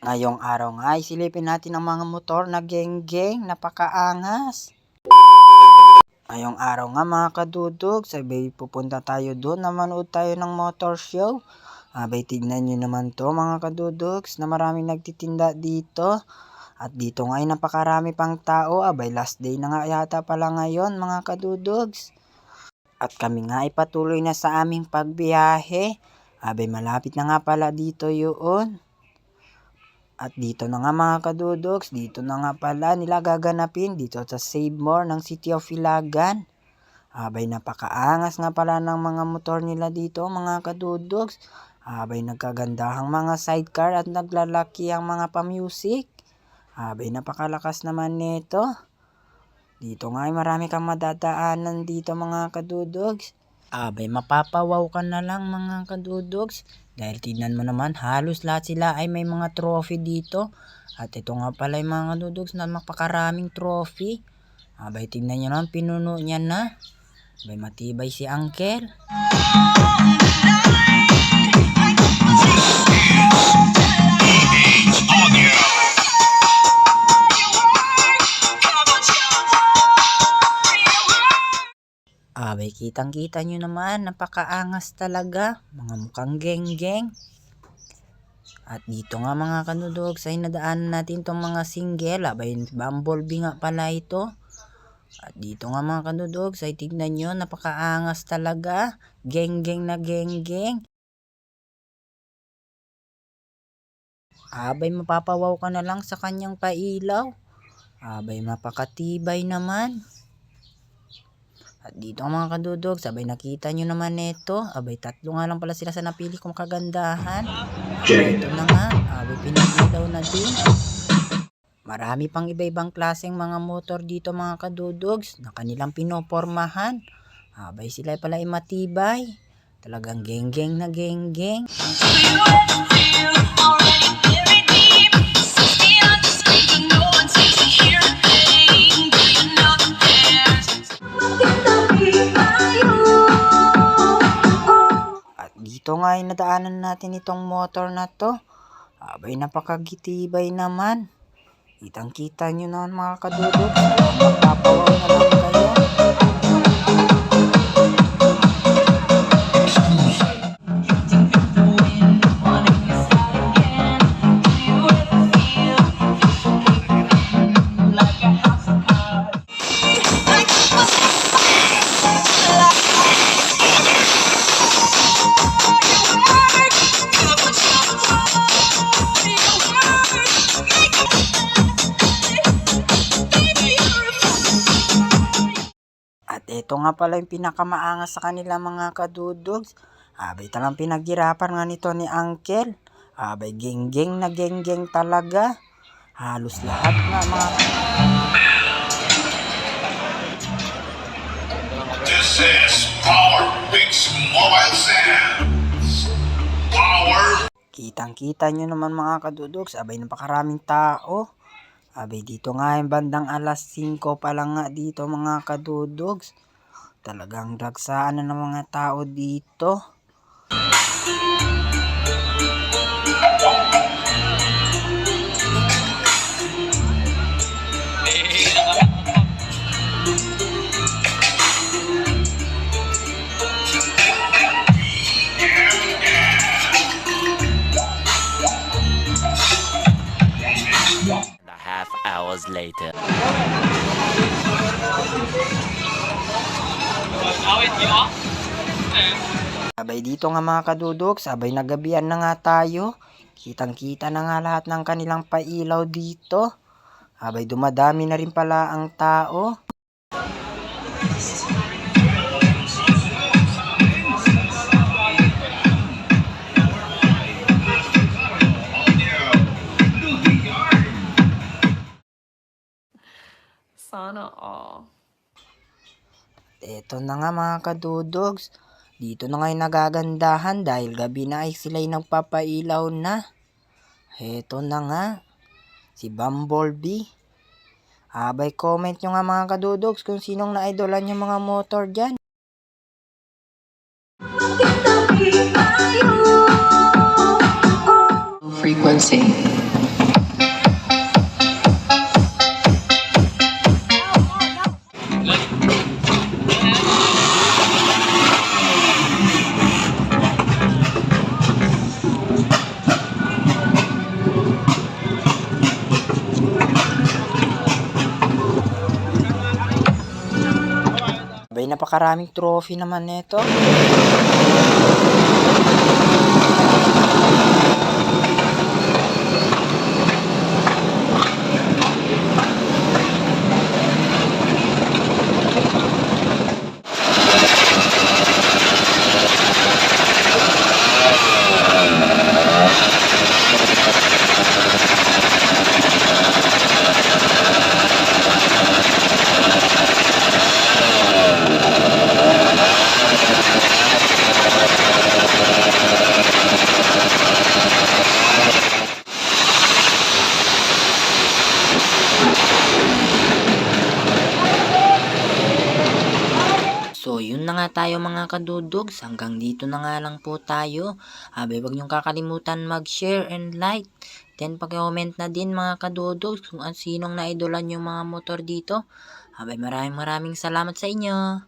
Ngayong araw nga ay silipin natin ang mga motor na geng-geng, napakaangas. Ngayong araw nga mga kadudog, sabay pupunta tayo doon na manood tayo ng motor show. Abay tignan nyo naman to mga kadudogs na maraming nagtitinda dito. At dito nga ay napakarami pang tao. Abay last day na nga yata pala ngayon mga kadudogs. At kami nga ay patuloy na sa aming pagbiyahe. Abay malapit na nga pala dito yun. At dito na nga mga kadudogs, dito na nga pala nila gaganapin dito sa Save More ng City of Ilagan. Abay napakaangas nga pala ng mga motor nila dito mga kadudogs. Abay nagkagandahang mga sidecar at naglalaki ang mga pa-music. Abay napakalakas naman nito. Dito nga ay marami kang madadaanan dito mga kadudogs. Abay mapapawaw ka na lang mga kadudogs. Dahil tignan mo naman halos lahat sila ay may mga trophy dito. At ito nga pala yung mga kadudogs na mapakaraming trophy. Abay tignan nyo naman pinuno niya na. Abay matibay si Uncle. Abay kitang-kita nyo naman, napakaangas talaga, mga mukhang geng-geng. At dito nga mga kanudogs ay nadaanan natin itong mga single, abay Bumblebee nga pala ito. At dito nga mga kanudogs ay tignan nyo, napakaangas talaga, geng-geng na geng-geng. Abay mapapawaw ka na lang sa kanyang pailaw. Abay mapakatibay naman. At dito ang mga kadudog, sabay nakita nyo naman neto. Abay tatlo nga lang pala sila sa napili kong kagandahan. Abay ito na nga, abay pinagilaw na din. Marami pang iba-ibang klaseng mga motor dito mga kadudogs na kanilang pinopormahan. Abay sila pala ay matibay. Talagang geng-geng na geng-geng. Dito nga ay nadaanan natin itong motor na to. Abay napakagitibay naman. Kitang-kita nyo naman mga kadudog. Magpapawaw na lang kayo. Ito nga pala yung pinakamaangas sa kanila mga kadudogs. Abay talang pinaghirapan nga nito ni Uncle. Abay geng-geng na geng-geng talaga. Halos lahat na mga... This is Power Mix Mobile Sounds. Power. Kitang-kita nyo naman mga kadudogs. Abay napakaraming tao. Abay dito nga yung bandang alas 5 pa lang nga dito mga kadudogs. Talagang dagsaan na ng mga tao dito. Half hours later. Abay dito nga mga kadudok, sabay nagabihan na nga tayo. Kitang-kita na nga lahat ng kanilang pailaw dito. Abay dumadami na rin pala ang tao. Sana all. Eto na nga mga kadudogs. Dito na ngayon nagagandahan dahil gabi na ay sila'y nagpapailaw na. Eto na nga. Si Bumblebee. Abay comment nyo nga mga kadudogs kung sinong na-idolan yung mga motor dyan. Frequency. Abay, napakaraming trophy naman nito. So, yun na nga tayo mga kadudugs. Hanggang dito na nga lang po tayo. Abay, wag niyong kakalimutan mag-share and like. Then, pag-comment na din mga kadudugs kung sinong naidolan yung mga motor dito. Abay, maraming salamat sa inyo.